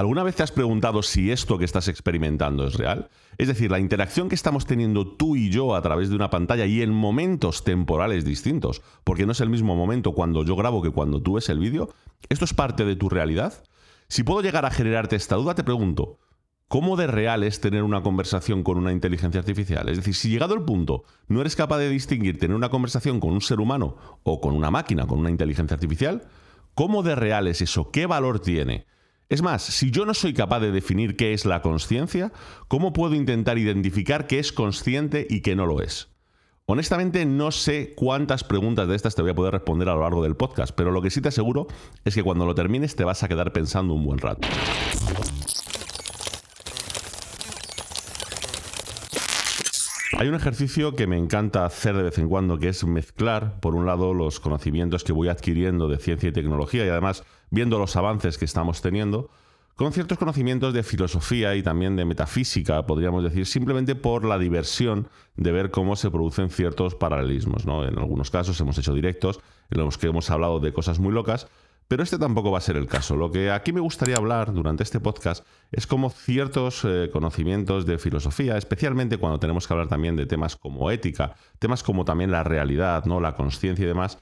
¿Alguna vez te has preguntado si esto que estás experimentando es real? Es decir, la interacción que estamos teniendo tú y yo a través de una pantalla y en momentos temporales distintos, porque no es el mismo momento cuando yo grabo que cuando tú ves el vídeo, ¿esto es parte de tu realidad? Si puedo llegar a generarte esta duda, te pregunto, ¿cómo de real es tener una conversación con una inteligencia artificial? Es decir, si llegado el punto no eres capaz de distinguir tener una conversación con un ser humano o con una máquina, con una inteligencia artificial, ¿cómo de real es eso? ¿Qué valor tiene? Es más, si yo no soy capaz de definir qué es la consciencia, ¿cómo puedo intentar identificar qué es consciente y qué no lo es? Honestamente, no sé cuántas preguntas de estas te voy a poder responder a lo largo del podcast, pero lo que sí te aseguro es que cuando lo termines te vas a quedar pensando un buen rato. Hay un ejercicio que me encanta hacer de vez en cuando, que es mezclar, por un lado, los conocimientos que voy adquiriendo de ciencia y tecnología y además viendo los avances que estamos teniendo, con ciertos conocimientos de filosofía y también de metafísica, podríamos decir, simplemente por la diversión de ver cómo se producen ciertos paralelismos, ¿no? En algunos casos hemos hecho directos en los que hemos hablado de cosas muy locas, pero este tampoco va a ser el caso. Lo que aquí me gustaría hablar durante este podcast es cómo ciertos conocimientos de filosofía, especialmente cuando tenemos que hablar también de temas como ética, temas como también la realidad, ¿no? La consciencia y demás,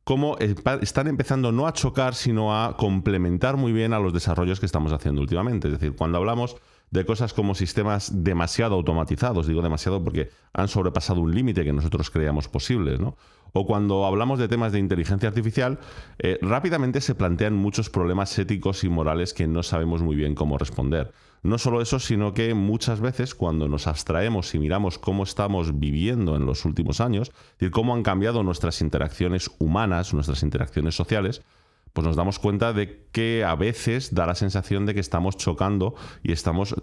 cómo están empezando no a chocar, sino a complementar muy bien a los desarrollos que estamos haciendo últimamente. Es decir, cuando hablamos de cosas como sistemas demasiado automatizados, digo demasiado porque han sobrepasado un límite que nosotros creíamos posible, ¿no? O cuando hablamos de temas de inteligencia artificial, rápidamente se plantean muchos problemas éticos y morales que no sabemos muy bien cómo responder. No solo eso, sino que muchas veces cuando nos abstraemos y miramos cómo estamos viviendo en los últimos años, es decir, cómo han cambiado nuestras interacciones humanas, nuestras interacciones sociales, pues nos damos cuenta de que a veces da la sensación de que estamos chocando y estamos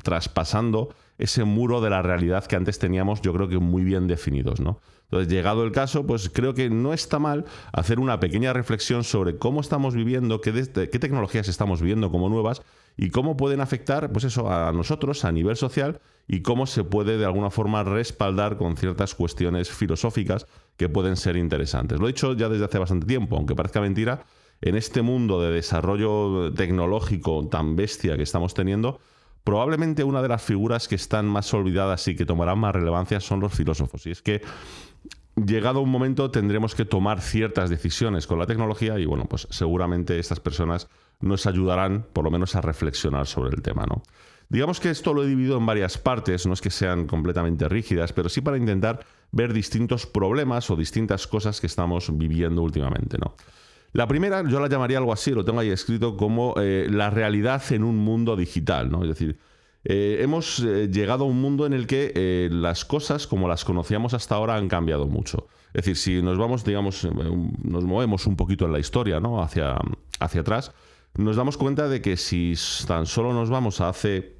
traspasando ese muro de la realidad que antes teníamos, yo creo que muy bien definidos, ¿no? Entonces, llegado el caso, pues creo que no está mal hacer una pequeña reflexión sobre cómo estamos viviendo, qué tecnologías estamos viendo como nuevas y cómo pueden afectar, pues eso, a nosotros a nivel social y cómo se puede de alguna forma respaldar con ciertas cuestiones filosóficas que pueden ser interesantes. Lo he dicho ya desde hace bastante tiempo, aunque parezca mentira. En este mundo de desarrollo tecnológico tan bestia que estamos teniendo, probablemente una de las figuras que están más olvidadas y que tomarán más relevancia son los filósofos. Y es que llegado un momento tendremos que tomar ciertas decisiones con la tecnología y bueno, pues seguramente estas personas nos ayudarán por lo menos a reflexionar sobre el tema, ¿no? Digamos que esto lo he dividido en varias partes, no es que sean completamente rígidas, pero sí para intentar ver distintos problemas o distintas cosas que estamos viviendo últimamente, ¿no? La primera yo la llamaría algo así, lo tengo ahí escrito como la realidad en un mundo digital, ¿no? Es decir, hemos llegado a un mundo en el que las cosas como las conocíamos hasta ahora han cambiado mucho. Es decir, si nos vamos, digamos, nos movemos un poquito en la historia, ¿no? hacia atrás, nos damos cuenta de que si tan solo nos vamos a hace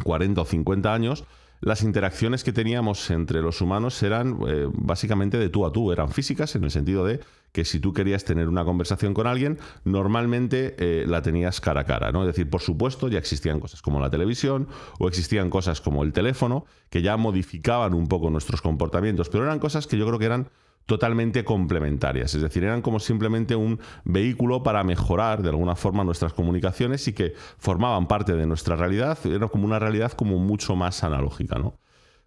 40 o 50 años, las interacciones que teníamos entre los humanos eran básicamente de tú a tú, eran físicas en el sentido de que si tú querías tener una conversación con alguien, normalmente la tenías cara a cara, ¿no? Es decir, por supuesto, ya existían cosas como la televisión o existían cosas como el teléfono que ya modificaban un poco nuestros comportamientos, pero eran cosas que yo creo que eran totalmente complementarias, es decir, eran como simplemente un vehículo para mejorar de alguna forma nuestras comunicaciones y que formaban parte de nuestra realidad, era como una realidad como mucho más analógica, ¿no?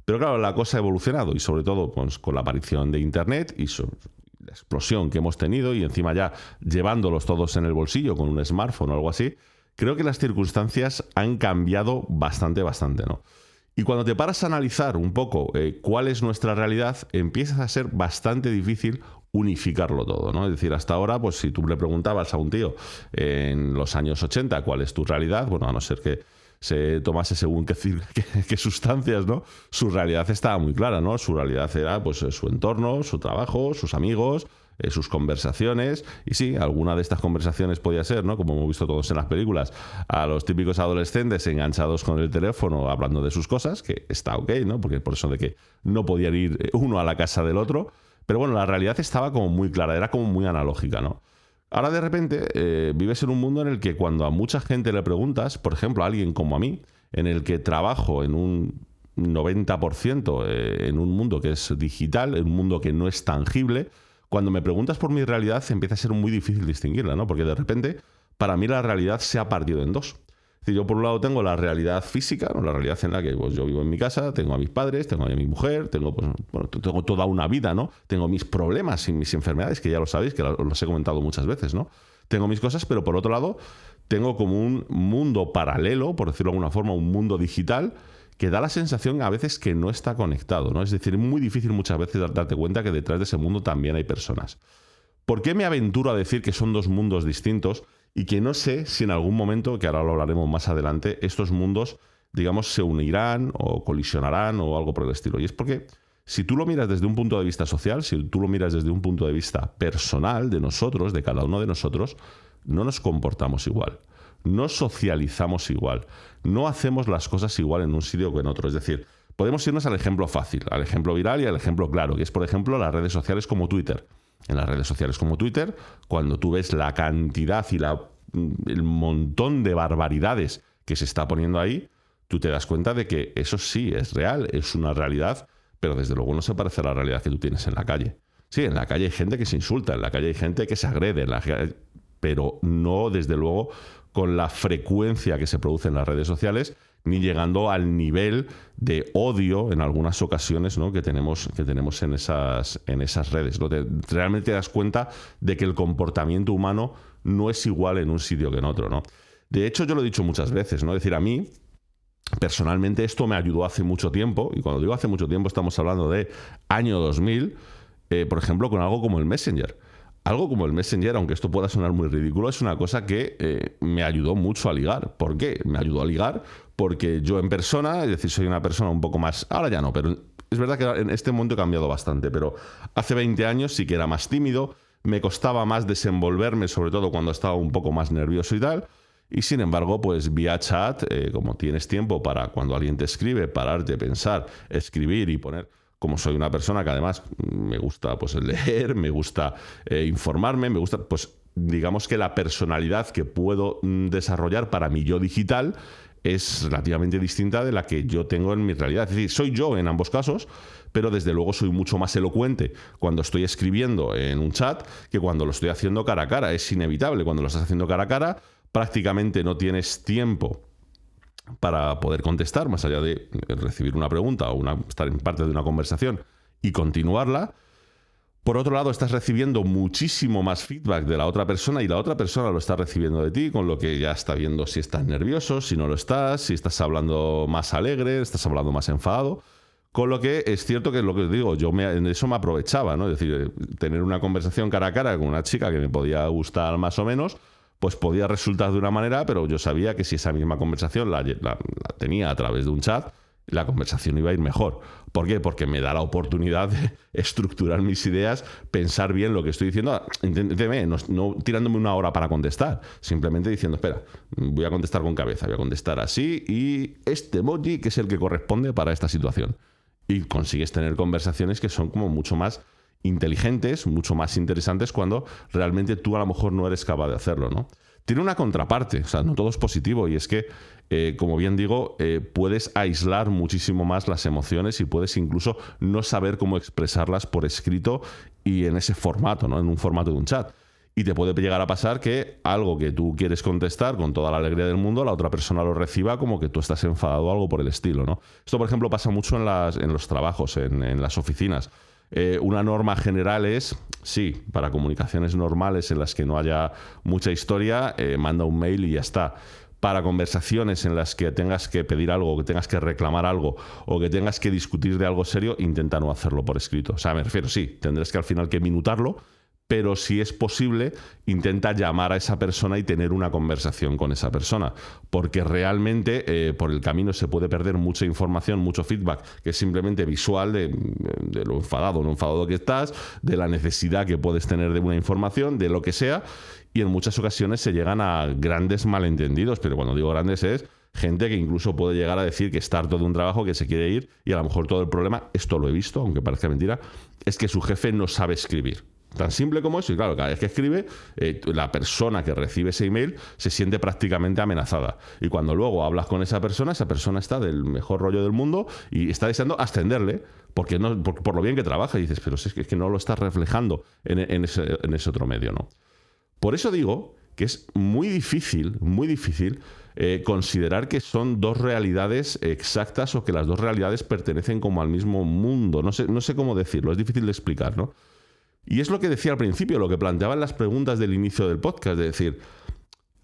Pero claro, la cosa ha evolucionado y sobre todo pues, con la aparición de Internet y la explosión que hemos tenido y encima ya llevándolos todos en el bolsillo con un smartphone o algo así, creo que las circunstancias han cambiado bastante, ¿no? Y cuando te paras a analizar un poco cuál es nuestra realidad, empiezas a ser bastante difícil unificarlo todo, ¿no? Es decir, hasta ahora, pues si tú le preguntabas a un tío en los años 80 cuál es tu realidad, bueno, a no ser que se tomase según qué sustancias, ¿no? Su realidad estaba muy clara, ¿no? Su realidad era pues su entorno, su trabajo, sus amigos, sus conversaciones, y sí, alguna de estas conversaciones podía ser, ¿no? Como hemos visto todos en las películas, a los típicos adolescentes enganchados con el teléfono hablando de sus cosas, que está ok, ¿no? Porque por eso de que no podían ir uno a la casa del otro, pero bueno, la realidad estaba como muy clara, era como muy analógica, ¿no? Ahora de repente vives en un mundo en el que cuando a mucha gente le preguntas, por ejemplo a alguien como a mí, en el que trabajo en un 90% en un mundo que es digital, en un mundo que no es tangible, cuando me preguntas por mi realidad empieza a ser muy difícil distinguirla, ¿no? Porque de repente para mí la realidad se ha partido en dos. Si yo por un lado tengo la realidad física, ¿no? La realidad en la que pues, yo vivo en mi casa, tengo a mis padres, tengo a mi mujer, tengo toda una vida, ¿no? Tengo mis problemas y mis enfermedades, que ya lo sabéis, que los he comentado muchas veces, ¿no? Tengo mis cosas, pero por otro lado tengo como un mundo paralelo, por decirlo de alguna forma, un mundo digital que da la sensación a veces que no está conectado, ¿no? Es decir, es muy difícil muchas veces darte cuenta que detrás de ese mundo también hay personas. ¿Por qué me aventuro a decir que son dos mundos distintos y que no sé si en algún momento, que ahora lo hablaremos más adelante, estos mundos, digamos, se unirán o colisionarán o algo por el estilo? Y es porque si tú lo miras desde un punto de vista social, si tú lo miras desde un punto de vista personal de nosotros, de cada uno de nosotros, no nos comportamos igual, no socializamos igual, no hacemos las cosas igual en un sitio que en otro. Es decir, podemos irnos al ejemplo fácil, al ejemplo viral y al ejemplo claro, que es, por ejemplo, las redes sociales como Twitter. En las redes sociales como Twitter, cuando tú ves la cantidad y el montón de barbaridades que se está poniendo ahí, tú te das cuenta de que eso sí es real, es una realidad, pero desde luego no se parece a la realidad que tú tienes en la calle. Sí, en la calle hay gente que se insulta, en la calle hay gente que se agrede, pero no, desde luego, con la frecuencia que se produce en las redes sociales, ni llegando al nivel de odio en algunas ocasiones, ¿no? que tenemos en esas redes, ¿no? Realmente te das cuenta de que el comportamiento humano no es igual en un sitio que en otro, ¿no? De hecho, yo lo he dicho muchas veces, ¿no? Es decir, a mí, personalmente, esto me ayudó hace mucho tiempo, y cuando digo hace mucho tiempo estamos hablando de año 2000, por ejemplo, con algo como el Messenger. Algo como el Messenger, aunque esto pueda sonar muy ridículo, es una cosa que me ayudó mucho a ligar. ¿Por qué? Me ayudó a ligar porque yo en persona, es decir, soy una persona un poco más... Ahora ya no, pero es verdad que en este momento he cambiado bastante, pero hace 20 años sí que era más tímido, me costaba más desenvolverme, sobre todo cuando estaba un poco más nervioso y tal. Y sin embargo, pues vía chat, como tienes tiempo para cuando alguien te escribe, pararte, pensar, escribir y poner... Como soy una persona que además me gusta pues, leer, me gusta informarme, me gusta, pues digamos que la personalidad que puedo desarrollar para mi yo digital es relativamente distinta de la que yo tengo en mi realidad. Es decir, soy yo en ambos casos, pero desde luego soy mucho más elocuente cuando estoy escribiendo en un chat que cuando lo estoy haciendo cara a cara. Es inevitable, cuando lo estás haciendo cara a cara, prácticamente no tienes tiempo para poder contestar, más allá de recibir una pregunta o estar en parte de una conversación y continuarla. Por otro lado, estás recibiendo muchísimo más feedback de la otra persona y la otra persona lo está recibiendo de ti, con lo que ya está viendo si estás nervioso, si no lo estás, si estás hablando más alegre, estás hablando más enfadado. Con lo que es cierto que lo que os digo, en eso me aprovechaba, ¿no? Es decir, tener una conversación cara a cara con una chica que me podía gustar más o menos, pues podía resultar de una manera, pero yo sabía que si esa misma conversación la tenía a través de un chat, la conversación iba a ir mejor. ¿Por qué? Porque me da la oportunidad de estructurar mis ideas, pensar bien lo que estoy diciendo, no tirándome una hora para contestar, simplemente diciendo, espera, voy a contestar con cabeza, voy a contestar así y este emoji que es el que corresponde para esta situación. Y consigues tener conversaciones que son como mucho más inteligentes, mucho más interesantes cuando realmente tú a lo mejor no eres capaz de hacerlo, ¿no? Tiene una contraparte, o sea, no todo es positivo y es que, como bien digo, puedes aislar muchísimo más las emociones y puedes incluso no saber cómo expresarlas por escrito y en ese formato, ¿no? En un formato de un chat. Y te puede llegar a pasar que algo que tú quieres contestar con toda la alegría del mundo, la otra persona lo reciba como que tú estás enfadado o algo por el estilo, ¿no? Esto, por ejemplo, pasa mucho en los trabajos, en las oficinas. Una norma general es, sí, para comunicaciones normales en las que no haya mucha historia, manda un mail y ya está. Para conversaciones en las que tengas que pedir algo, que tengas que reclamar algo o que tengas que discutir de algo serio, intenta no hacerlo por escrito. O sea, me refiero, sí, tendrás que al final que minutarlo, pero si es posible, intenta llamar a esa persona y tener una conversación con esa persona, porque realmente por el camino se puede perder mucha información, mucho feedback, que es simplemente visual de lo enfadado o no enfadado que estás, de la necesidad que puedes tener de una información, de lo que sea, y en muchas ocasiones se llegan a grandes malentendidos, pero cuando digo grandes es gente que incluso puede llegar a decir que está harto de un trabajo, que se quiere ir, y a lo mejor todo el problema, esto lo he visto, aunque parezca mentira, es que su jefe no sabe escribir. Tan simple como eso. Y claro, cada vez que escribe, la persona que recibe ese email se siente prácticamente amenazada. Y cuando luego hablas con esa persona está del mejor rollo del mundo y está deseando ascenderle porque por lo bien que trabaja. Y dices, pero es que no lo estás reflejando en ese otro medio, ¿no? Por eso digo que es muy difícil considerar que son dos realidades exactas o que las dos realidades pertenecen como al mismo mundo. No sé cómo decirlo, es difícil de explicar, ¿no? Y es lo que decía al principio, lo que planteaban las preguntas del inicio del podcast, de decir,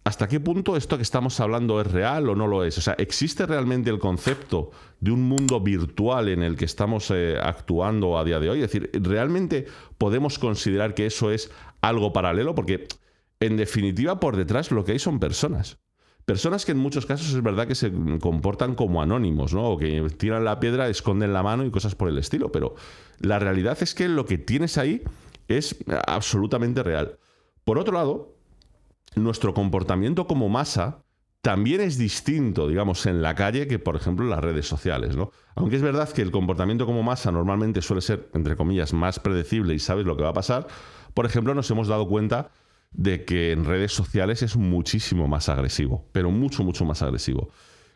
¿hasta qué punto esto que estamos hablando es real o no lo es? O sea, ¿existe realmente el concepto de un mundo virtual en el que estamos actuando a día de hoy? Es decir, ¿realmente podemos considerar que eso es algo paralelo? Porque, en definitiva, por detrás lo que hay son personas. Personas que en muchos casos es verdad que se comportan como anónimos, ¿no? O que tiran la piedra, esconden la mano y cosas por el estilo. Pero la realidad es que lo que tienes ahí es absolutamente real. Por otro lado, nuestro comportamiento como masa también es distinto, digamos, en la calle que, por ejemplo, en las redes sociales, ¿no? Aunque es verdad que el comportamiento como masa normalmente suele ser, entre comillas, más predecible y sabes lo que va a pasar, por ejemplo, nos hemos dado cuenta de que en redes sociales es muchísimo más agresivo, pero mucho, mucho más agresivo.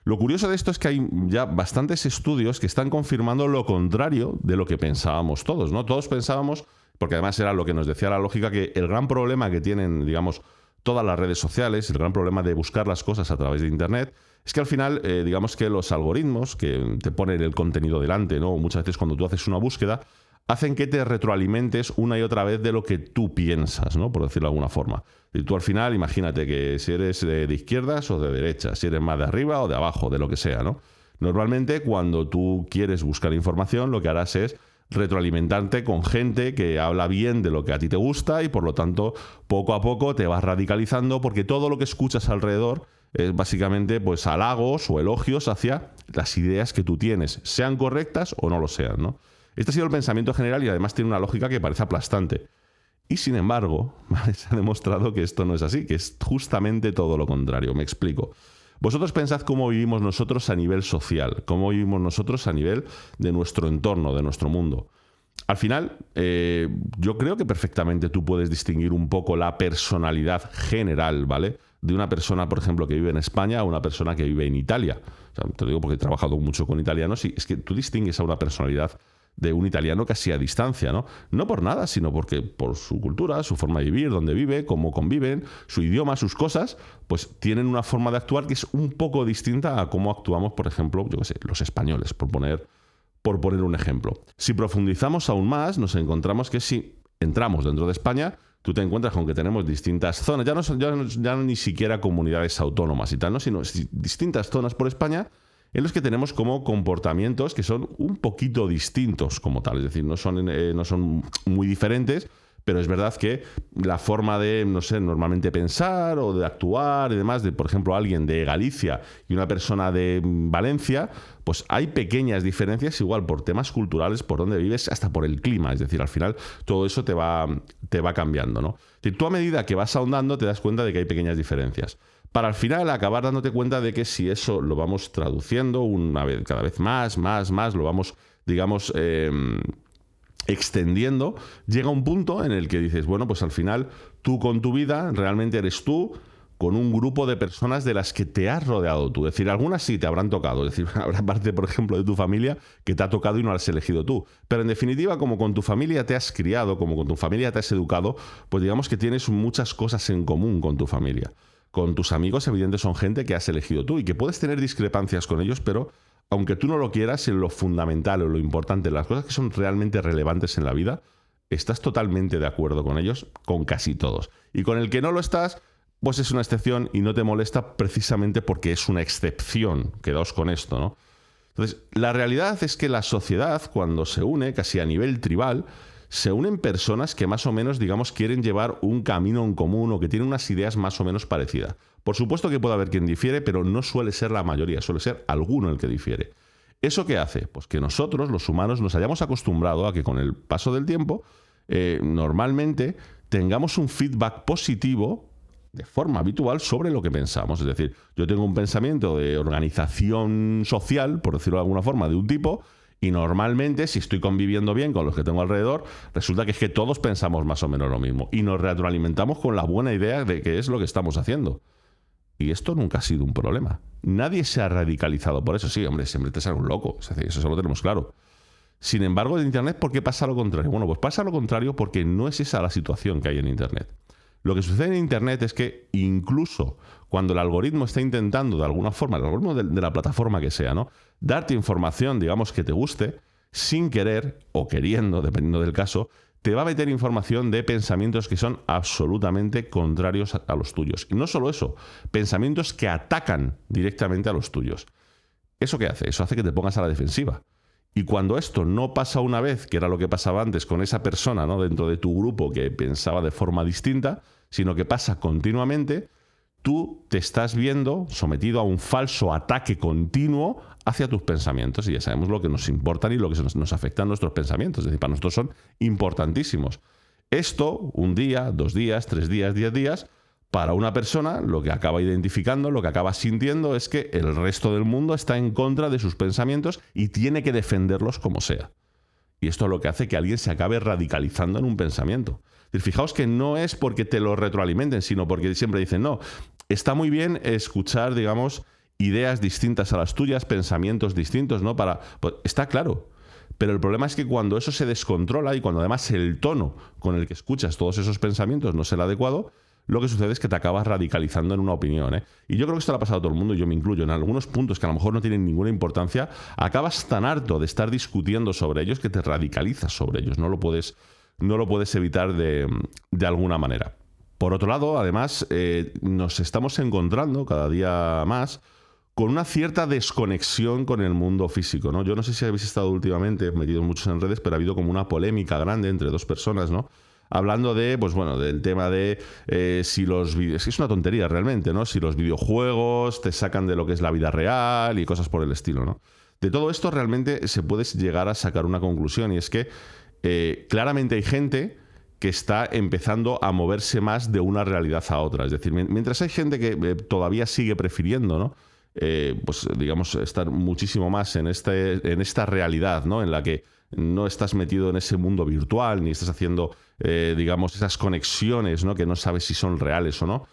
Lo curioso de esto es que hay ya bastantes estudios que están confirmando lo contrario de lo que pensábamos todos, ¿no? Todos pensábamos, porque además era lo que nos decía la lógica, que el gran problema que tienen, digamos, todas las redes sociales, el gran problema de buscar las cosas a través de Internet, es que al final, digamos que los algoritmos que te ponen el contenido delante, ¿no? Muchas veces cuando tú haces una búsqueda, hacen que te retroalimentes una y otra vez de lo que tú piensas, ¿no? Por decirlo de alguna forma. Y tú al final, imagínate que si eres de izquierdas o de derechas, si eres más de arriba o de abajo, de lo que sea, ¿no? Normalmente, cuando tú quieres buscar información, lo que harás es retroalimentarte con gente que habla bien de lo que a ti te gusta y por lo tanto poco a poco te vas radicalizando porque todo lo que escuchas alrededor es básicamente pues halagos o elogios hacia las ideas que tú tienes, sean correctas o no lo sean, ¿no? Este ha sido el pensamiento general y además tiene una lógica que parece aplastante. Y sin embargo, se ha demostrado que esto no es así, que es justamente todo lo contrario. Me explico. Vosotros pensad cómo vivimos nosotros a nivel social, cómo vivimos nosotros a nivel de nuestro entorno, de nuestro mundo. Al final, yo creo que perfectamente tú puedes distinguir un poco la personalidad general, ¿vale? De una persona, por ejemplo, que vive en España a una persona que vive en Italia. O sea, te lo digo porque he trabajado mucho con italianos y es que tú distingues a una personalidad de un italiano casi a distancia, ¿no? No por nada, sino porque por su cultura, su forma de vivir, dónde vive, cómo conviven, su idioma, sus cosas, pues tienen una forma de actuar que es un poco distinta a cómo actuamos, por ejemplo, yo qué sé, los españoles, por poner un ejemplo. Si profundizamos aún más, nos encontramos que si entramos dentro de España, tú te encuentras con que tenemos distintas zonas, ya ni siquiera comunidades autónomas y tal, ¿no? Sino distintas zonas por España en los que tenemos como comportamientos que son un poquito distintos como tal, es decir, no son muy diferentes, pero es verdad que la forma de, no sé, normalmente pensar o de actuar y demás, de por ejemplo alguien de Galicia y una persona de Valencia, pues hay pequeñas diferencias igual por temas culturales, por dónde vives, hasta por el clima, es decir, al final todo eso te va cambiando, ¿no? Si tú a medida que vas ahondando te das cuenta de que hay pequeñas diferencias. Para al final acabar dándote cuenta de que si eso lo vamos traduciendo cada vez más, lo vamos, digamos, extendiendo, llega un punto en el que dices, bueno, pues al final tú con tu vida realmente eres tú con un grupo de personas de las que te has rodeado tú. Es decir, algunas sí te habrán tocado. Es decir, habrá parte, por ejemplo, de tu familia que te ha tocado y no la has elegido tú. Pero en definitiva, como con tu familia te has criado, como con tu familia te has educado, pues digamos que tienes muchas cosas en común con tu familia. Con tus amigos, evidentemente, son gente que has elegido tú y que puedes tener discrepancias con ellos, pero aunque tú no lo quieras, en lo fundamental o lo importante, las cosas que son realmente relevantes en la vida, estás totalmente de acuerdo con ellos, con casi todos. Y con el que no lo estás, pues es una excepción y no te molesta precisamente porque es una excepción. Quedaos con esto, ¿no? Entonces, la realidad es que la sociedad, cuando se une, casi a nivel tribal, se unen personas que más o menos, digamos, quieren llevar un camino en común o que tienen unas ideas más o menos parecidas. Por supuesto que puede haber quien difiere, pero no suele ser la mayoría, suele ser alguno el que difiere. ¿Eso qué hace? Pues que nosotros, los humanos, nos hayamos acostumbrado a que con el paso del tiempo, normalmente tengamos un feedback positivo de forma habitual sobre lo que pensamos. Es decir, yo tengo un pensamiento de organización social, por decirlo de alguna forma, de un tipo. Y normalmente, si estoy conviviendo bien con los que tengo alrededor, resulta que es que todos pensamos más o menos lo mismo. Y nos retroalimentamos con la buena idea de qué es lo que estamos haciendo. Y esto nunca ha sido un problema. Nadie se ha radicalizado por eso. Sí, hombre, siempre te sale un loco. Es decir, eso lo tenemos claro. Sin embargo, en Internet, ¿por qué pasa lo contrario? Bueno, pues pasa lo contrario porque no es esa la situación que hay en Internet. Lo que sucede en Internet es que incluso cuando el algoritmo está intentando, de alguna forma, el algoritmo de la plataforma que sea, ¿no?, darte información, digamos, que te guste, sin querer o queriendo, dependiendo del caso, te va a meter información de pensamientos que son absolutamente contrarios a los tuyos. Y no solo eso, pensamientos que atacan directamente a los tuyos. ¿Eso qué hace? Eso hace que te pongas a la defensiva. Y cuando esto no pasa una vez, que era lo que pasaba antes con esa persona, ¿no?, dentro de tu grupo que pensaba de forma distinta, sino que pasa continuamente, tú te estás viendo sometido a un falso ataque continuo hacia tus pensamientos. Y ya sabemos lo que nos importan y lo que nos afectan nuestros pensamientos. Es decir, para nosotros son importantísimos. Esto, un día, 2 días, 3 días, 10 días, para una persona lo que acaba identificando, lo que acaba sintiendo es que el resto del mundo está en contra de sus pensamientos y tiene que defenderlos como sea. Y esto es lo que hace que alguien se acabe radicalizando en un pensamiento. Es decir, fijaos que no es porque te lo retroalimenten, sino porque siempre dicen, no, está muy bien escuchar, digamos, ideas distintas a las tuyas, pensamientos distintos, ¿no? Pues, está claro. Pero el problema es que cuando eso se descontrola y cuando además el tono con el que escuchas todos esos pensamientos no es el adecuado, lo que sucede es que te acabas radicalizando en una opinión, ¿eh? Y yo creo que esto le ha pasado a todo el mundo, y yo me incluyo. En algunos puntos que a lo mejor no tienen ninguna importancia, acabas tan harto de estar discutiendo sobre ellos que te radicalizas sobre ellos. No lo puedes evitar de alguna manera. Por otro lado, además, nos estamos encontrando cada día más con una cierta desconexión con el mundo físico, ¿no? Yo no sé si habéis estado últimamente metidos muchos en redes, pero ha habido como una polémica grande entre 2 personas, ¿no?, hablando de, pues bueno, del tema de si los videos... Es una tontería realmente, ¿no? Si los videojuegos te sacan de lo que es la vida real y cosas por el estilo, ¿no? De todo esto realmente se puede llegar a sacar una conclusión, y es que claramente hay gente que está empezando a moverse más de una realidad a otra. Es decir, mientras hay gente que todavía sigue prefiriendo, ¿no?, pues digamos, estar muchísimo más en esta realidad, ¿no?, en la que no estás metido en ese mundo virtual, ni estás haciendo, digamos, esas conexiones, ¿no?, que no sabes si son reales o no.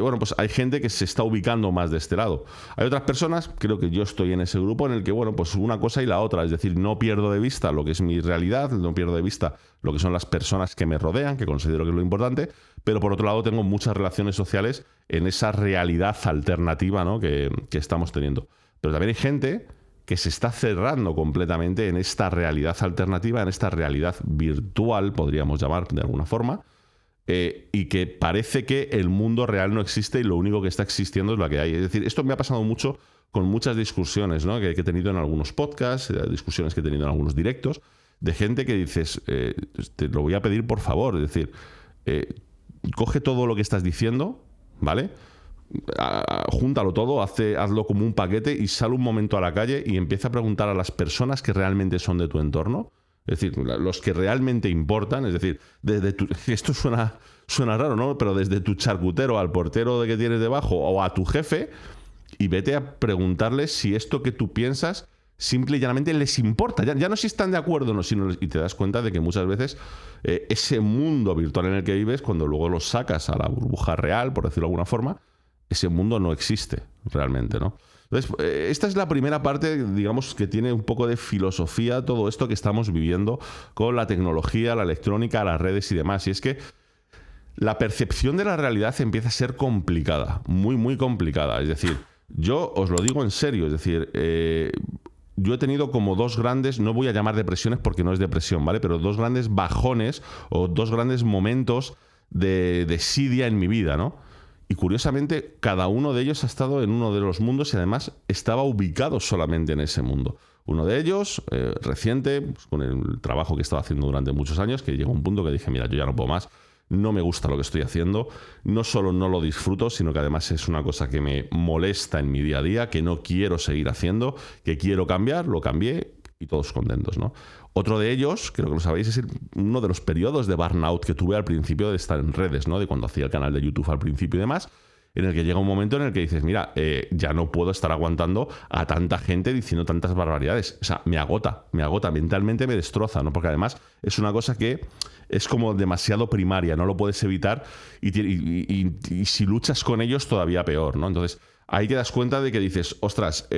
Bueno, pues hay gente que se está ubicando más de este lado. Hay otras personas, creo que yo estoy en ese grupo, en el que, bueno, pues una cosa y la otra. Es decir, no pierdo de vista lo que es mi realidad, no pierdo de vista lo que son las personas que me rodean, que considero que es lo importante, pero por otro lado tengo muchas relaciones sociales en esa realidad alternativa, ¿no?, que estamos teniendo. Pero también hay gente que se está cerrando completamente en esta realidad alternativa, en esta realidad virtual, podríamos llamar de alguna forma, y que parece que el mundo real no existe y lo único que está existiendo es lo que hay. Es decir, esto me ha pasado mucho con muchas discusiones, ¿no?, que he tenido en algunos podcasts, discusiones que he tenido en algunos directos, de gente que dices, te lo voy a pedir por favor, es decir, coge todo lo que estás diciendo, ¿vale?, júntalo todo, hazlo como un paquete y sal un momento a la calle y empieza a preguntar a las personas que realmente son de tu entorno, es decir, los que realmente importan, es decir, esto suena raro, ¿no?, pero desde tu charcutero al portero que tienes debajo o a tu jefe, y vete a preguntarles si esto que tú piensas simple y llanamente les importa. Ya no si están de acuerdo o no, sino, y te das cuenta de que muchas veces ese mundo virtual en el que vives, cuando luego lo sacas a la burbuja real, por decirlo de alguna forma, ese mundo no existe realmente, ¿no? Entonces, esta es la primera parte, digamos, que tiene un poco de filosofía todo esto que estamos viviendo con la tecnología, la electrónica, las redes y demás. Y es que la percepción de la realidad empieza a ser complicada, muy, muy complicada. Es decir, yo os lo digo en serio, es decir, yo he tenido como 2 grandes, no voy a llamar depresiones porque no es depresión, ¿vale?, pero 2 grandes bajones o 2 grandes momentos de desidia en mi vida, ¿no? Y curiosamente, cada uno de ellos ha estado en uno de los mundos y además estaba ubicado solamente en ese mundo. Uno de ellos, reciente, pues, con el trabajo que estaba haciendo durante muchos años, que llegó un punto que dije, mira, yo ya no puedo más, no me gusta lo que estoy haciendo, no solo no lo disfruto, sino que además es una cosa que me molesta en mi día a día, que no quiero seguir haciendo, que quiero cambiar, lo cambié y todos contentos, ¿no? Otro de ellos, creo que lo sabéis, es uno de los periodos de burnout que tuve al principio de estar en redes, ¿no?, de cuando hacía el canal de YouTube al principio y demás, en el que llega un momento en el que dices, mira, ya no puedo estar aguantando a tanta gente diciendo tantas barbaridades. O sea, me agota, mentalmente me destroza, ¿no? Porque además es una cosa que es como demasiado primaria, no lo puedes evitar y si luchas con ellos todavía peor, ¿no? Entonces, ahí te das cuenta de que dices, ostras,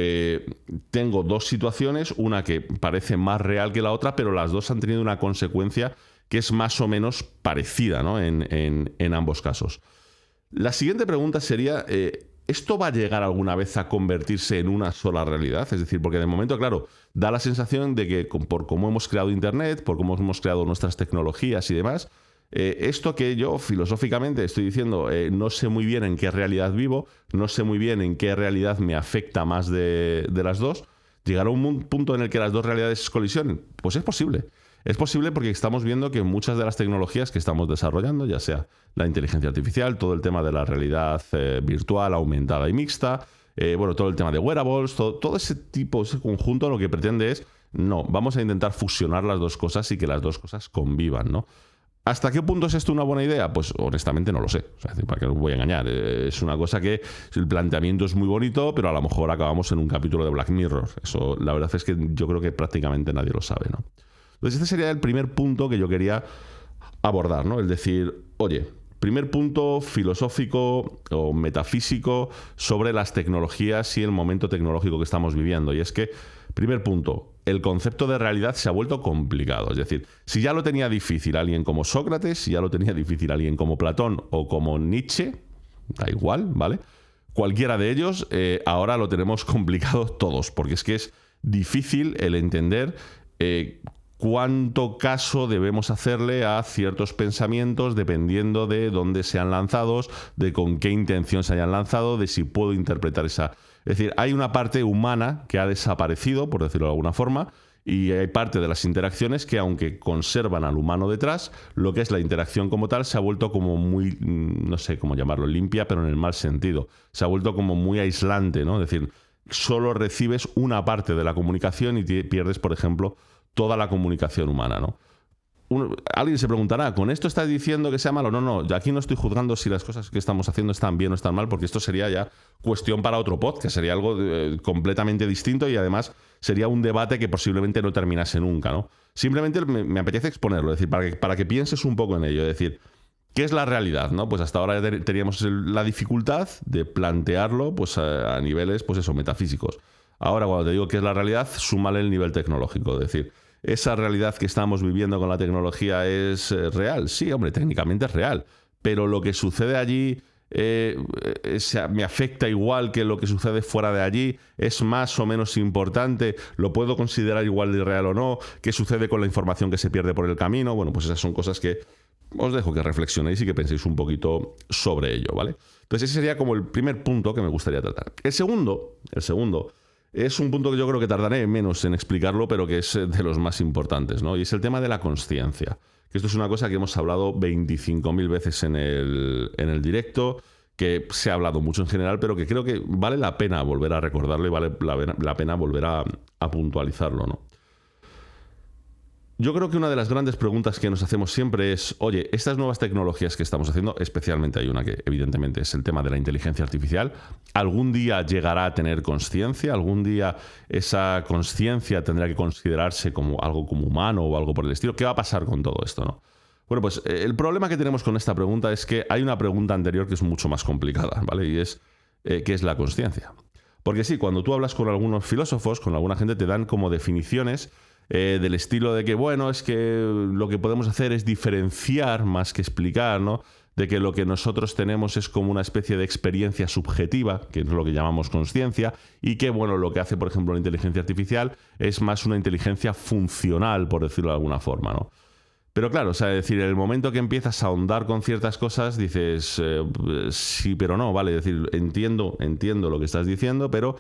tengo 2 situaciones, una que parece más real que la otra, pero las 2 han tenido una consecuencia que es más o menos parecida, ¿no? en ambos casos. La siguiente pregunta sería, ¿esto va a llegar alguna vez a convertirse en una sola realidad? Es decir, porque de momento, claro, da la sensación de que por cómo hemos creado Internet, por cómo hemos creado nuestras tecnologías y demás, esto que yo filosóficamente estoy diciendo, no sé muy bien en qué realidad vivo, no sé muy bien en qué realidad me afecta más de las dos, ¿llegará un punto en el que las dos realidades colisionen? Pues es posible. Es posible porque estamos viendo que muchas de las tecnologías que estamos desarrollando, ya sea la inteligencia artificial, todo el tema de la realidad virtual, aumentada y mixta, todo el tema de wearables, todo ese tipo, ese conjunto, lo que pretende es, no, vamos a intentar fusionar las dos cosas y que las dos cosas convivan, ¿no? ¿Hasta qué punto es esto una buena idea? Pues honestamente no lo sé. O sea, ¿para qué os voy a engañar? Es una cosa que el planteamiento es muy bonito, pero a lo mejor acabamos en un capítulo de Black Mirror. Eso, la verdad es que yo creo que prácticamente nadie lo sabe, ¿no? Entonces este sería el primer punto que yo quería abordar, ¿no? Es decir, oye, primer punto filosófico o metafísico sobre las tecnologías y el momento tecnológico que estamos viviendo. Y es que, primer punto, el concepto de realidad se ha vuelto complicado. Es decir, si ya lo tenía difícil alguien como Sócrates, si ya lo tenía difícil alguien como Platón o como Nietzsche, da igual, ¿vale? Cualquiera de ellos, ahora lo tenemos complicado todos, porque es que es difícil el entender cuánto caso debemos hacerle a ciertos pensamientos dependiendo de dónde sean lanzados, de con qué intención se hayan lanzado, de si puedo interpretar esa... Es decir, hay una parte humana que ha desaparecido, por decirlo de alguna forma, y hay parte de las interacciones que, aunque conservan al humano detrás, lo que es la interacción como tal se ha vuelto como muy, no sé cómo llamarlo, limpia, pero en el mal sentido. Se ha vuelto como muy aislante, ¿no? Es decir, solo recibes una parte de la comunicación y pierdes, por ejemplo, toda la comunicación humana, ¿no? Alguien se preguntará, ¿con esto estás diciendo que sea malo? No, yo aquí no estoy juzgando si las cosas que estamos haciendo están bien o están mal, porque esto sería ya cuestión para otro podcast, sería algo completamente distinto y además sería un debate que posiblemente no terminase nunca, ¿no? Simplemente me apetece exponerlo, es decir, para que pienses un poco en ello, es decir, ¿qué es la realidad, no? Pues hasta ahora teníamos la dificultad de plantearlo pues a niveles, pues eso, metafísicos. Ahora, cuando te digo qué es la realidad, súmale el nivel tecnológico, es decir, ¿esa realidad que estamos viviendo con la tecnología es real? Sí, hombre, técnicamente es real. Pero lo que sucede allí me afecta igual que lo que sucede fuera de allí. ¿Es más o menos importante? ¿Lo puedo considerar igual de real o no? ¿Qué sucede con la información que se pierde por el camino? Bueno, pues esas son cosas que os dejo que reflexionéis y que penséis un poquito sobre ello, ¿vale? Entonces ese sería como el primer punto que me gustaría tratar. El segundo es un punto que yo creo que tardaré menos en explicarlo, pero que es de los más importantes, ¿no? Y es el tema de la consciencia. Que esto es una cosa que hemos hablado 25.000 veces en el directo, que se ha hablado mucho en general, pero que creo que vale la pena volver a recordarlo y vale la pena volver a puntualizarlo, ¿no? Yo creo que una de las grandes preguntas que nos hacemos siempre es, oye, estas nuevas tecnologías que estamos haciendo, especialmente hay una que evidentemente es el tema de la inteligencia artificial, ¿algún día llegará a tener consciencia? ¿Algún día esa consciencia tendrá que considerarse como algo como humano o algo por el estilo? ¿Qué va a pasar con todo esto, no? Bueno, pues el problema que tenemos con esta pregunta es que hay una pregunta anterior que es mucho más complicada, ¿vale? Y es, ¿qué es la consciencia? Porque sí, cuando tú hablas con algunos filósofos, con alguna gente, te dan como definiciones del estilo de que, bueno, es que lo que podemos hacer es diferenciar más que explicar, ¿no? De que lo que nosotros tenemos es como una especie de experiencia subjetiva, que es lo que llamamos consciencia, y que, bueno, lo que hace, por ejemplo, la inteligencia artificial es más una inteligencia funcional, por decirlo de alguna forma, ¿no? Pero claro, o sea, es decir, en el momento que empiezas a ahondar con ciertas cosas, dices, sí, pero no, ¿vale? Es decir, entiendo lo que estás diciendo, pero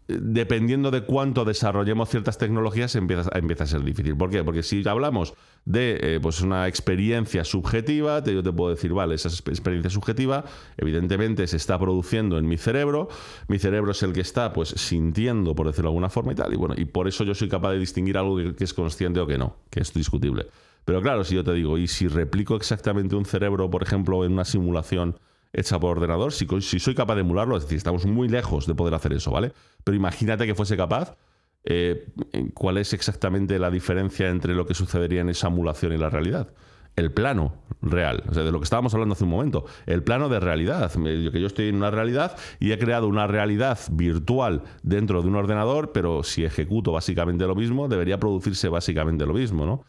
dependiendo de cuánto desarrollemos ciertas tecnologías, empieza a ser difícil. ¿Por qué? Porque si hablamos de pues una experiencia subjetiva, yo te puedo decir, vale, esa experiencia subjetiva evidentemente se está produciendo en mi cerebro es el que está pues sintiendo, por decirlo de alguna forma y tal, y bueno, y por eso yo soy capaz de distinguir algo que es consciente o que no, que es discutible. Pero claro, si yo te digo, y si replico exactamente un cerebro, por ejemplo, en una simulación hecha por ordenador, si soy capaz de emularlo, es decir, estamos muy lejos de poder hacer eso, ¿vale? Pero imagínate que fuese capaz, ¿cuál es exactamente la diferencia entre lo que sucedería en esa emulación y la realidad? El plano real, o sea, de lo que estábamos hablando hace un momento, el plano de realidad, que yo estoy en una realidad y he creado una realidad virtual dentro de un ordenador, pero si ejecuto básicamente lo mismo, debería producirse básicamente lo mismo, ¿no?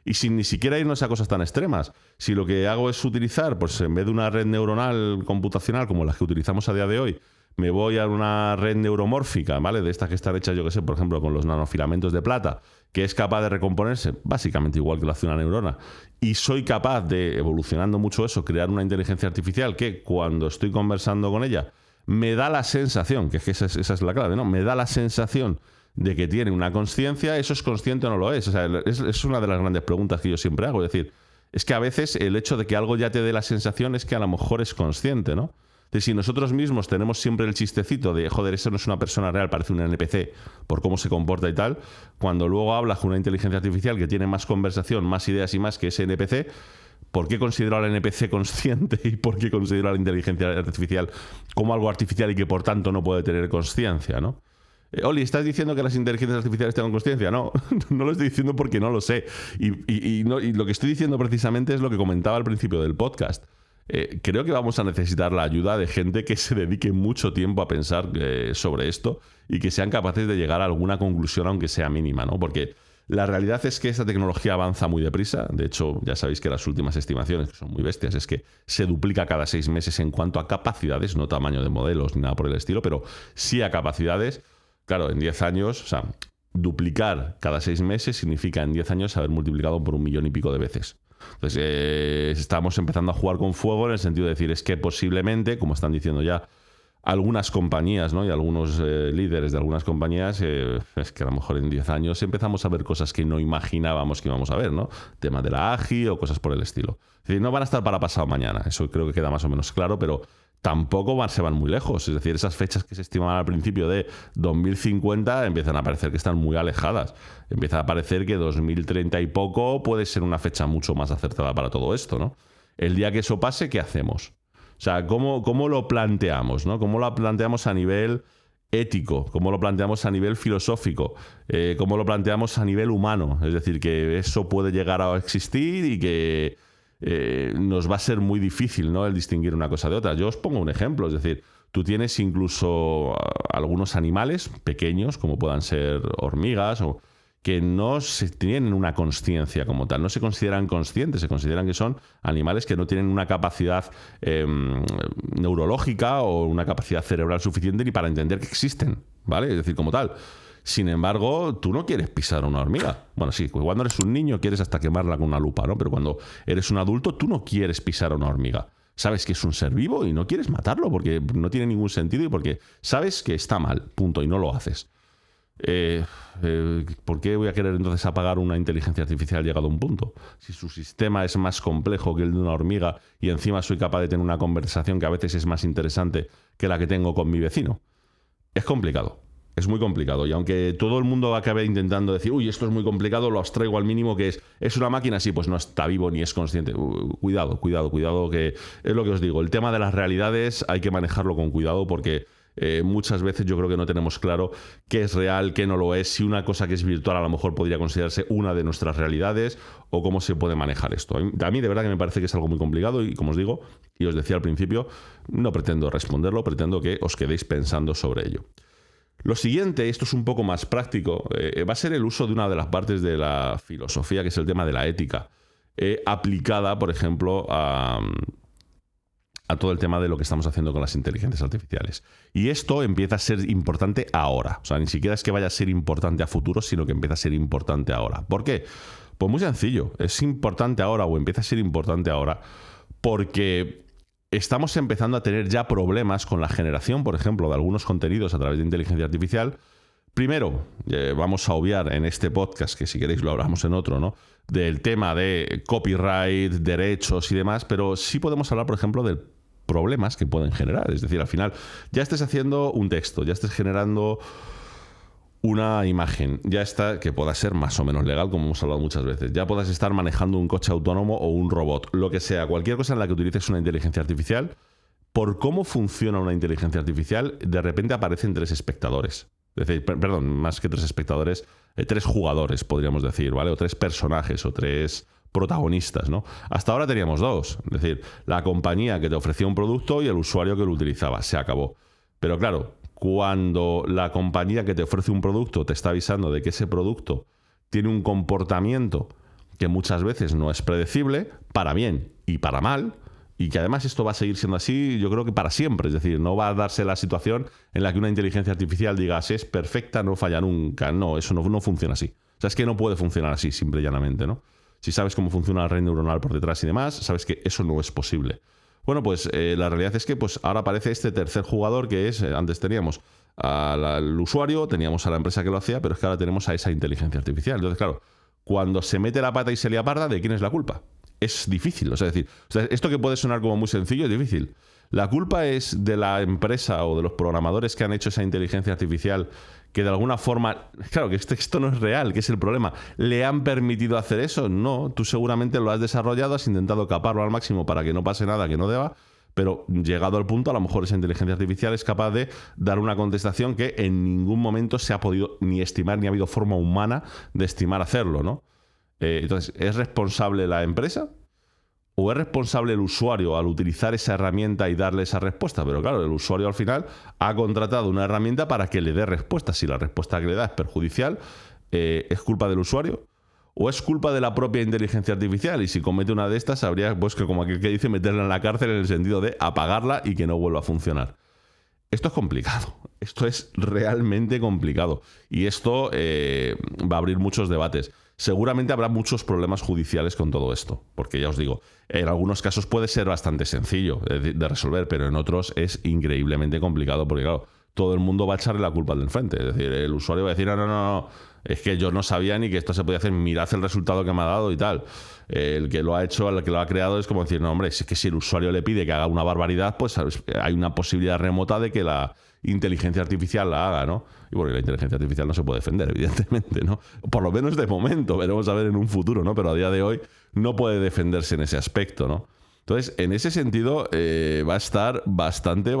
Y sin ni siquiera irnos a cosas tan extremas. Si lo que hago es utilizar, pues en vez de una red neuronal computacional como las que utilizamos a día de hoy, me voy a una red neuromórfica, ¿vale? De estas que están hechas, yo que sé, por ejemplo, con los nanofilamentos de plata, que es capaz de recomponerse básicamente igual que lo hace una neurona. Y soy capaz de, evolucionando mucho eso, crear una inteligencia artificial que cuando estoy conversando con ella, me da la sensación, que es que esa es la clave, ¿no? Me da la sensación de que tiene una consciencia. ¿Eso es consciente o no lo es? O sea, es una de las grandes preguntas que yo siempre hago. Es decir, es que a veces el hecho de que algo ya te dé la sensación es que a lo mejor es consciente, ¿no? De si nosotros mismos tenemos siempre el chistecito de, joder, eso no es una persona real, parece un NPC por cómo se comporta y tal, cuando luego hablas con una inteligencia artificial que tiene más conversación, más ideas y más que ese NPC, ¿por qué considero al NPC consciente y por qué considero a la inteligencia artificial como algo artificial y que por tanto no puede tener consciencia, ¿no? Oli, ¿estás diciendo que las inteligencias artificiales tengan consciencia? No, no lo estoy diciendo porque no lo sé. Y lo que estoy diciendo precisamente es lo que comentaba al principio del podcast. Creo que vamos a necesitar la ayuda de gente que se dedique mucho tiempo a pensar sobre esto y que sean capaces de llegar a alguna conclusión, aunque sea mínima, ¿no? Porque la realidad es que esta tecnología avanza muy deprisa. De hecho, ya sabéis que las últimas estimaciones, que son muy bestias, es que se duplica cada 6 meses en cuanto a capacidades, no tamaño de modelos ni nada por el estilo, pero sí a capacidades. Claro, en 10 años, o sea, duplicar cada 6 meses significa en 10 años haber multiplicado por 1 millón y pico de veces. Entonces, estamos empezando a jugar con fuego en el sentido de decir, es que posiblemente, como están diciendo ya algunas compañías, ¿no? Y algunos líderes de algunas compañías, es que a lo mejor en 10 años empezamos a ver cosas que no imaginábamos que íbamos a ver, ¿no? Tema de la AGI o cosas por el estilo. Es decir, no van a estar para pasado mañana, eso creo que queda más o menos claro, pero tampoco se van muy lejos. Es decir, esas fechas que se estimaban al principio de 2050 empiezan a parecer que están muy alejadas. Empieza a parecer que 2030 y poco puede ser una fecha mucho más acertada para todo esto, ¿no? El día que eso pase, ¿qué hacemos? O sea, ¿cómo lo planteamos, ¿no? ¿Cómo lo planteamos a nivel ético? ¿Cómo lo planteamos a nivel filosófico? ¿Cómo lo planteamos a nivel humano? Es decir, que eso puede llegar a existir y que nos va a ser muy difícil, ¿no?, el distinguir una cosa de otra. Yo os pongo un ejemplo, es decir, tú tienes incluso algunos animales pequeños, como puedan ser hormigas, o que no tienen una consciencia como tal, no se consideran conscientes, se consideran que son animales que no tienen una capacidad neurológica o una capacidad cerebral suficiente ni para entender que existen, ¿vale? Es decir, como tal. Sin embargo, tú no quieres pisar a una hormiga. Bueno, sí, cuando eres un niño quieres hasta quemarla con una lupa, ¿no? Pero cuando eres un adulto, tú no quieres pisar a una hormiga. Sabes que es un ser vivo y no quieres matarlo porque no tiene ningún sentido y porque sabes que está mal, punto, y no lo haces. ¿Por qué voy a querer entonces apagar una inteligencia artificial llegado a un punto? Si su sistema es más complejo que el de una hormiga y encima soy capaz de tener una conversación que a veces es más interesante que la que tengo con mi vecino. Es complicado. Es muy complicado. Y aunque todo el mundo acabe intentando decir, uy, esto es muy complicado, lo abstraigo al mínimo, que es una máquina, sí, pues no está vivo ni es consciente. Cuidado, que es lo que os digo. El tema de las realidades hay que manejarlo con cuidado porque muchas veces yo creo que no tenemos claro qué es real, qué no lo es, si una cosa que es virtual a lo mejor podría considerarse una de nuestras realidades o cómo se puede manejar esto. A mí de verdad que me parece que es algo muy complicado y como os digo, y os decía al principio, no pretendo responderlo, pretendo que os quedéis pensando sobre ello. Lo siguiente, esto es un poco más práctico, va a ser el uso de una de las partes de la filosofía, que es el tema de la ética, aplicada, por ejemplo, a todo el tema de lo que estamos haciendo con las inteligencias artificiales. Y esto empieza a ser importante ahora. O sea, ni siquiera es que vaya a ser importante a futuro, sino que empieza a ser importante ahora. ¿Por qué? Pues muy sencillo. Es importante ahora o empieza a ser importante ahora porque estamos empezando a tener ya problemas con la generación, por ejemplo, de algunos contenidos a través de inteligencia artificial. Primero, vamos a obviar en este podcast, que si queréis lo hablamos en otro, ¿no?, del tema de copyright, derechos y demás, pero sí podemos hablar, por ejemplo, de problemas que pueden generar. Es decir, al final, ya estés haciendo un texto, ya estés generando una imagen, ya está, que pueda ser más o menos legal, como hemos hablado muchas veces, ya puedas estar manejando un coche autónomo o un robot, lo que sea, cualquier cosa en la que utilices una inteligencia artificial, por cómo funciona una inteligencia artificial, de repente aparecen 3 espectadores. Es decir, perdón, más que 3 espectadores, 3 jugadores, podríamos decir, ¿vale? O 3 personajes, o 3 protagonistas, ¿no? Hasta ahora teníamos 2, es decir, la compañía que te ofrecía un producto y el usuario que lo utilizaba, se acabó. Pero claro, cuando la compañía que te ofrece un producto te está avisando de que ese producto tiene un comportamiento que muchas veces no es predecible, para bien y para mal, y que además esto va a seguir siendo así, yo creo que para siempre. Es decir, no va a darse la situación en la que una inteligencia artificial diga, si es perfecta, no falla nunca. No, eso no funciona así. O sea, es que no puede funcionar así, simple y llanamente, ¿no? Si sabes cómo funciona la red neuronal por detrás y demás, sabes que eso no es posible. Bueno, pues la realidad es que pues, ahora aparece este tercer jugador que es, antes teníamos al usuario, teníamos a la empresa que lo hacía, pero es que ahora tenemos a esa inteligencia artificial. Entonces, claro, cuando se mete la pata y se lía parda, ¿de quién es la culpa? Es difícil, esto que puede sonar como muy sencillo es difícil. La culpa es de la empresa o de los programadores que han hecho esa inteligencia artificial que de alguna forma, claro, que esto no es real, que es el problema. ¿Le han permitido hacer eso? No, tú seguramente lo has desarrollado, has intentado caparlo al máximo para que no pase nada que no deba, pero llegado al punto, a lo mejor esa inteligencia artificial es capaz de dar una contestación que en ningún momento se ha podido ni estimar, ni ha habido forma humana de estimar hacerlo, ¿no? Entonces, ¿es responsable la empresa? ¿O es responsable el usuario al utilizar esa herramienta y darle esa respuesta? Pero claro, el usuario al final ha contratado una herramienta para que le dé respuesta. Si la respuesta que le da es perjudicial, ¿es culpa del usuario? ¿O es culpa de la propia inteligencia artificial? Y si comete una de estas, habría, pues, que como aquel que dice, meterla en la cárcel en el sentido de apagarla y que no vuelva a funcionar. Esto es complicado. Esto es realmente complicado. Y esto va a abrir muchos debates. Seguramente habrá muchos problemas judiciales con todo esto, porque ya os digo, en algunos casos puede ser bastante sencillo de resolver, pero en otros es increíblemente complicado, porque claro, todo el mundo va a echarle la culpa al del frente. Es decir, el usuario va a decir, no, es que yo no sabía ni que esto se podía hacer, mirad el resultado que me ha dado y tal. El que lo ha hecho, el que lo ha creado, es como decir, no, hombre, es que si el usuario le pide que haga una barbaridad, pues hay una posibilidad remota de que la inteligencia artificial la haga, ¿no? Y bueno, la inteligencia artificial no se puede defender, evidentemente, ¿no? Por lo menos de momento, veremos a ver en un futuro, ¿no? Pero a día de hoy no puede defenderse en ese aspecto, ¿no? Entonces, en ese sentido, va a estar bastante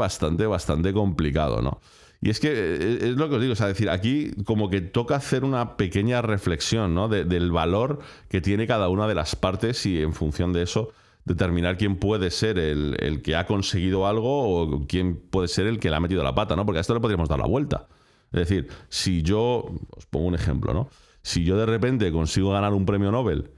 complicado, ¿no? Y es que es lo que os digo, o sea, decir, aquí como que toca hacer una pequeña reflexión, ¿no? Del valor que tiene cada una de las partes y en función de eso determinar quién puede ser el que ha conseguido algo o quién puede ser el que le ha metido la pata, ¿no? Porque a esto le podríamos dar la vuelta. Es decir, si yo, os pongo un ejemplo, ¿no? Si yo de repente consigo ganar un premio Nobel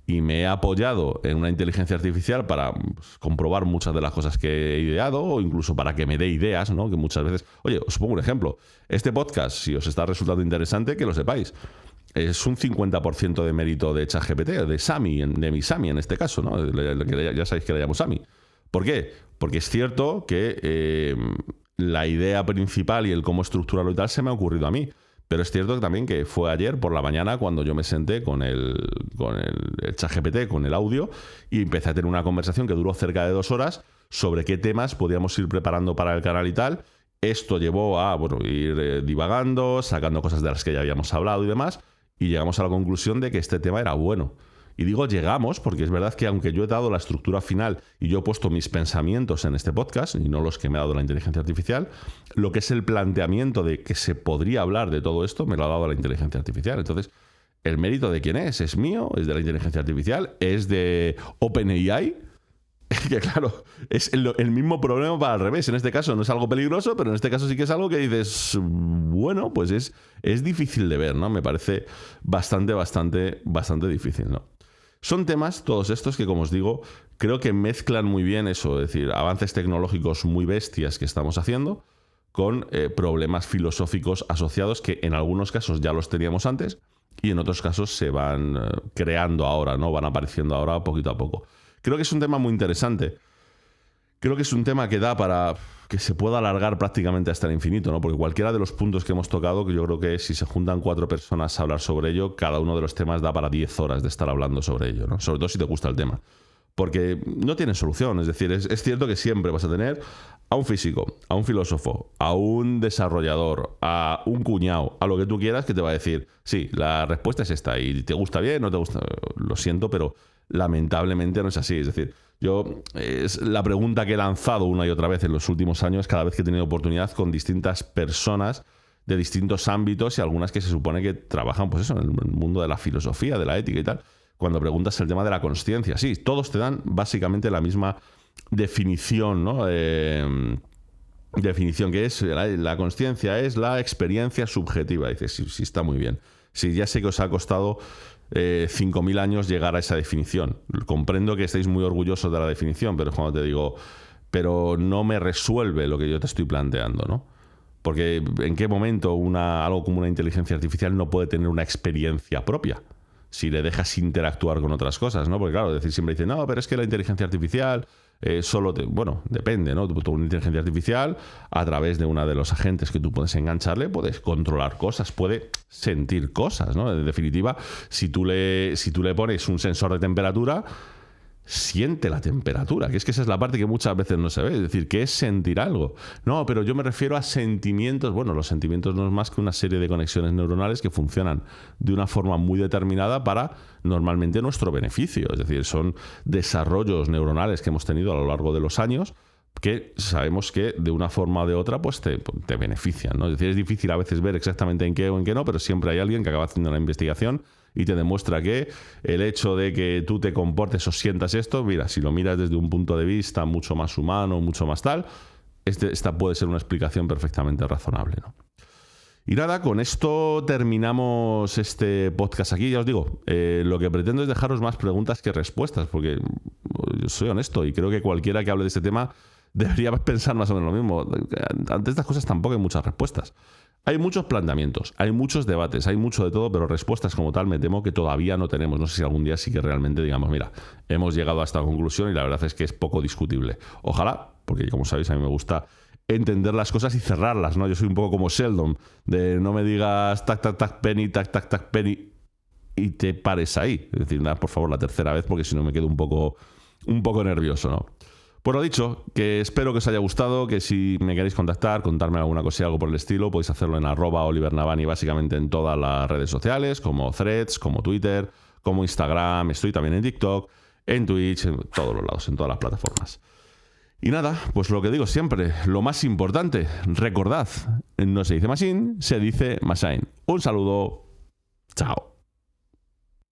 y me he apoyado en una inteligencia artificial para comprobar muchas de las cosas que he ideado o incluso para que me dé ideas, ¿no? Que muchas veces... Oye, os pongo un ejemplo. Este podcast, si os está resultando interesante, que lo sepáis. Es un 50% de mérito de ChatGPT, de Sami, de mi Sami en este caso, ¿no? Ya sabéis que le llamo Sami. ¿Por qué? Porque es cierto que la idea principal y el cómo estructurarlo y tal se me ha ocurrido a mí. Pero es cierto que también que fue ayer por la mañana cuando yo me senté con el ChatGPT, con el audio, y empecé a tener una conversación que duró cerca de 2 horas sobre qué temas podíamos ir preparando para el canal y tal. Esto llevó a ir divagando, sacando cosas de las que ya habíamos hablado y demás, y llegamos a la conclusión de que este tema era bueno. Y digo llegamos porque es verdad que aunque yo he dado la estructura final y yo he puesto mis pensamientos en este podcast y no los que me ha dado la inteligencia artificial, lo que es el planteamiento de que se podría hablar de todo esto me lo ha dado la inteligencia artificial. Entonces, ¿el mérito de quién es? ¿Es mío? ¿Es de la inteligencia artificial? ¿Es de OpenAI? Que claro, es el mismo problema para al revés. En este caso no es algo peligroso, pero en este caso sí que es algo que dices, bueno, pues es difícil de ver, ¿no? Me parece bastante difícil, ¿no? Son temas, todos estos, que como os digo, creo que mezclan muy bien eso, es decir, avances tecnológicos muy bestias que estamos haciendo con problemas filosóficos asociados que en algunos casos ya los teníamos antes y en otros casos se van creando ahora, ¿no? Van apareciendo ahora poquito a poco. Creo que es un tema muy interesante. Creo que es un tema que da para que se pueda alargar prácticamente hasta el infinito, ¿no? Porque cualquiera de los puntos que hemos tocado, que yo creo que si se juntan 4 personas a hablar sobre ello, cada uno de los temas da para 10 horas de estar hablando sobre ello, ¿no? Sobre todo si te gusta el tema. Porque no tiene solución. Es decir, es cierto que siempre vas a tener a un físico, a un filósofo, a un desarrollador, a un cuñado, a lo que tú quieras, que te va a decir, sí, la respuesta es esta, y te gusta bien, no te gusta, lo siento, pero lamentablemente no es así. Es decir, es la pregunta que he lanzado una y otra vez en los últimos años, cada vez que he tenido oportunidad, con distintas personas de distintos ámbitos y algunas que se supone que trabajan, pues eso, en el mundo de la filosofía, de la ética y tal. Cuando preguntas el tema de la consciencia, sí, todos te dan básicamente la misma definición, ¿no? Definición que es la consciencia es la experiencia subjetiva. Dices, sí, está muy bien. Sí, ya sé que os ha costado 5.000 años llegar a esa definición. Comprendo que estéis muy orgullosos de la definición, pero es cuando te digo, pero no me resuelve lo que yo te estoy planteando, ¿no? Porque ¿en qué momento algo como una inteligencia artificial no puede tener una experiencia propia? Si le dejas interactuar con otras cosas, ¿no? Porque claro, decir siempre dice, no, pero es que la inteligencia artificial bueno, depende, ¿no? Tú una inteligencia artificial, a través de uno de los agentes que tú puedes engancharle, puedes controlar cosas, puede sentir cosas, ¿no? En definitiva, si tú le pones un sensor de temperatura, siente la temperatura, que es esa es la parte que muchas veces no se ve, es decir, ¿qué es sentir algo? No, pero yo me refiero a sentimientos. Bueno, los sentimientos no es más que una serie de conexiones neuronales que funcionan de una forma muy determinada para normalmente nuestro beneficio, es decir, son desarrollos neuronales que hemos tenido a lo largo de los años que sabemos que de una forma o de otra pues te benefician, ¿no? Es decir, es difícil a veces ver exactamente en qué o en qué no, pero siempre hay alguien que acaba haciendo la investigación y te demuestra que el hecho de que tú te comportes o sientas esto, mira, si lo miras desde un punto de vista mucho más humano, mucho más tal, esta puede ser una explicación perfectamente razonable, ¿no? Y nada, con esto terminamos este podcast aquí. Ya os digo, lo que pretendo es dejaros más preguntas que respuestas, porque yo soy honesto y creo que cualquiera que hable de este tema debería pensar más o menos lo mismo. Ante estas cosas tampoco hay muchas respuestas. Hay muchos planteamientos, hay muchos debates, hay mucho de todo, pero respuestas como tal me temo que todavía no tenemos. No sé si algún día sí que realmente digamos, mira, hemos llegado a esta conclusión y la verdad es que es poco discutible. Ojalá, porque como sabéis a mí me gusta entender las cosas y cerrarlas, ¿no? Yo soy un poco como Sheldon, de no me digas tac, tac, tac, penny, tac, tac, tac, penny y te pares ahí. Es decir, nada, por favor, la tercera vez, porque si no me quedo un poco nervioso, ¿no? Pues lo dicho, que espero que os haya gustado, que si me queréis contactar, contarme alguna cosa y algo por el estilo, podéis hacerlo en @OliverNavani, básicamente en todas las redes sociales, como Threads, como Twitter, como Instagram, estoy también en TikTok, en Twitch, en todos los lados, en todas las plataformas. Y nada, pues lo que digo siempre, lo más importante, recordad, no se dice machine, se dice machine. Un saludo, chao.